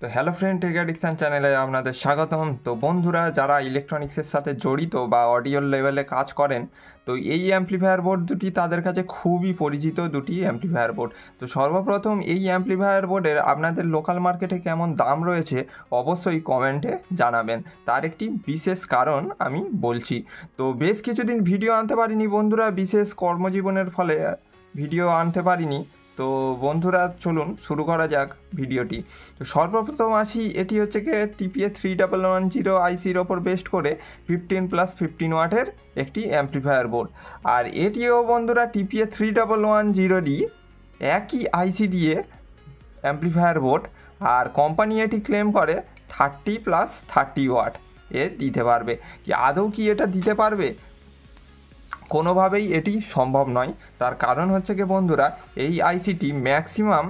তো hello friend, take addiction চ্যানেলে আপনাদের স্বাগতম। তো বন্ধুরা, যারা ইলেকট্রনিক্সের সাথে জড়িত বা অডিও লেভেলে কাজ করেন, তো এই অ্যাম্প্লিফায়ার বোর্ড দুটি তাদের কাছে খুবই পরিচিত দুটি অ্যাম্প্লিফায়ার বোর্ড। তো সর্বপ্রথম এই অ্যাম্প্লিফায়ার বোর্ডের আপনাদের লোকাল মার্কেটে কেমন দাম রয়েছে অবশ্যই কমেন্টে জানাবেন। তার একটি বিশেষ কারণ আমি বলছি। তো বেশ কিছুদিন ভিডিও আনতে পারিনি বন্ধুরা, বিশেষ কর্মজীবনের ফলে ভিডিও আনতে পারিনি। তো বন্ধুরা, চলুন শুরু করা যাক ভিডিওটি। তো সর্বপ্রথম আসি, এটি হচ্ছে গিয়ে টিপিএ 3110 আইসির ওপর বেস্ট করে 15+15 ওয়াটের একটি অ্যাম্প্লিফায়ার বোর্ড। আর এটিও বন্ধুরা টিপিএ 3110 একই আইসি দিয়ে অ্যাম্প্লিফায়ার বোর্ড। আর কোম্পানি এটি ক্লেম করে 30+30 ওয়াট এ দিতে পারবে। কি আদৌ কি এটা দিতে পারবে? কোনোভাবেই এটি সম্ভব নয়। তার কারণ হচ্ছে কি বন্ধুরা, এই আইসিটি ম্যাক্সিমাম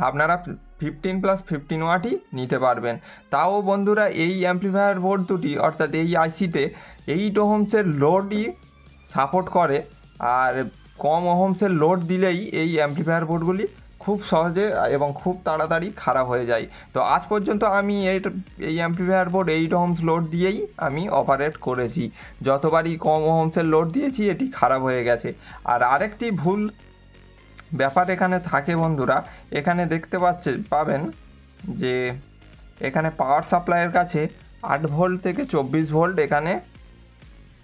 আপনারা 15+15 ওয়াটই নিতে পারবেন। তাও বন্ধুরা, এই অ্যাম্প্লিফায়ার বোর্ড দুটি অর্থাৎ এই আইসিতে 8 ওহমসের লোডই সাপোর্ট করে। আর কম ওহমসের লোড দিলেই এই অ্যাম্প্লিফায়ার বোর্ডগুলি খুব সহজে এবং খুব তাড়াতাড়ি খারাপ হয়ে যায়। তো আজ পর্যন্ত আমি এই অ্যাম্প্লিফায়ার বোর্ড 8 ওহমস লোড দিয়েই আমি অপারেট করেছি। যতবারই কম ওহমসের লোড দিয়েছি এটি খারাপ হয়ে গেছে। আর আরেকটি ভুল ব্যাপার এখানে থাকে বন্ধুরা, এখানে দেখতে পাবেন যে এখানে পাওয়ার সাপ্লাইয়ের কাছে 8 ভোল্ট থেকে 24 ভোল্ট এখানে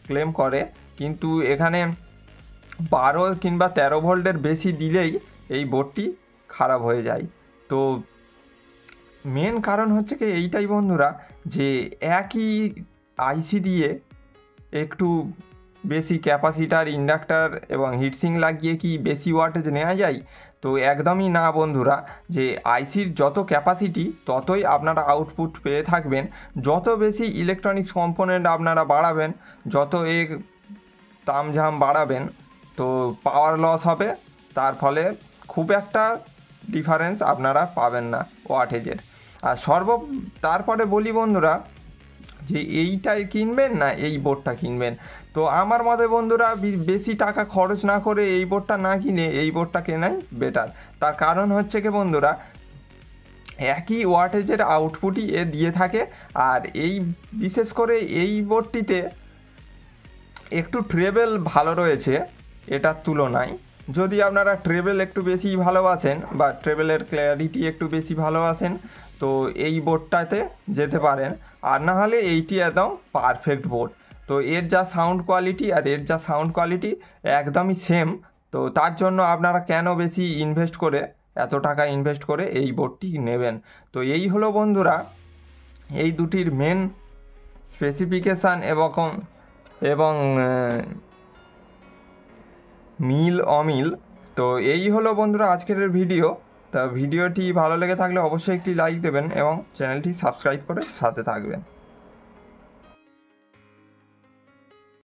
ক্লেম করে, কিন্তু এখানে 12 কিংবা 13 ভোল্টের বেশি দিলেই এই বোর্ডটি খারাপ হয়ে যায়। তো মেন কারণ হচ্ছে কি এইটাই বন্ধুরা, যে একই আইসি দিয়ে একটু বেশি ক্যাপাসিটার, ইন্ডাক্টার এবং হিটসিং লাগিয়ে কি বেশি ওয়াটেজ নেওয়া যায়? তো একদমই না বন্ধুরা। যে আইসির যত ক্যাপাসিটি ততই আপনারা আউটপুট পেয়ে থাকবেন। যত বেশি ইলেকট্রনিক্স কম্পোনেন্ট আপনারা বাড়াবেন, যত তামঝাম বাড়াবেন, তো পাওয়ার লস হবে। তার ফলে খুব একটা ডিফারেন্স আপনারা পাবেন না ওয়াটেজের। আর তারপরে বলি বন্ধুরা, যে এইটাই কিনবেন না এই বোর্ডটা কিনবেন। তো আমার মতে বন্ধুরা, বেশি টাকা খরচ না করে এই বোর্ডটা না কিনে এই বোর্ডটা কেনাই বেটার। তার কারণ হচ্ছে কি বন্ধুরা, একই ওয়াটেজের আউটপুটই এ দিয়ে থাকে। আর বিশেষ করে এই বোর্ডটিতে একটু ট্রেবেল ভালো রয়েছে এটার তুলনায়। যদি আপনারা ট্রেবেল একটু বেশি ভালোবাসেন বা ট্রেবেলের ক্ল্যারিটি একটু বেশি ভালোবাসেন, তো এই বোর্ডটাতে যেতে পারেন। আর না হলে এইটি একদম পারফেক্ট বোর্ড। তো এর যা সাউন্ড কোয়ালিটি আর এর যা সাউন্ড কোয়ালিটি একদমই সেম। তো তার জন্য আপনারা কেন বেশি এত টাকা ইনভেস্ট করে এই বোর্ডটি নেবেন? তো এই হলো বন্ধুরা এই দুটির মেন স্পেসিফিকেশান এবং মিল অমিল। তো এই হলো বন্ধুরা আজকের ভিডিও। তা ভিডিওটি ভালো লেগে থাকলে অবশ্যই একটি লাইক দেবেন এবং চ্যানেলটি সাবস্ক্রাইব করে সাথে থাকবেন।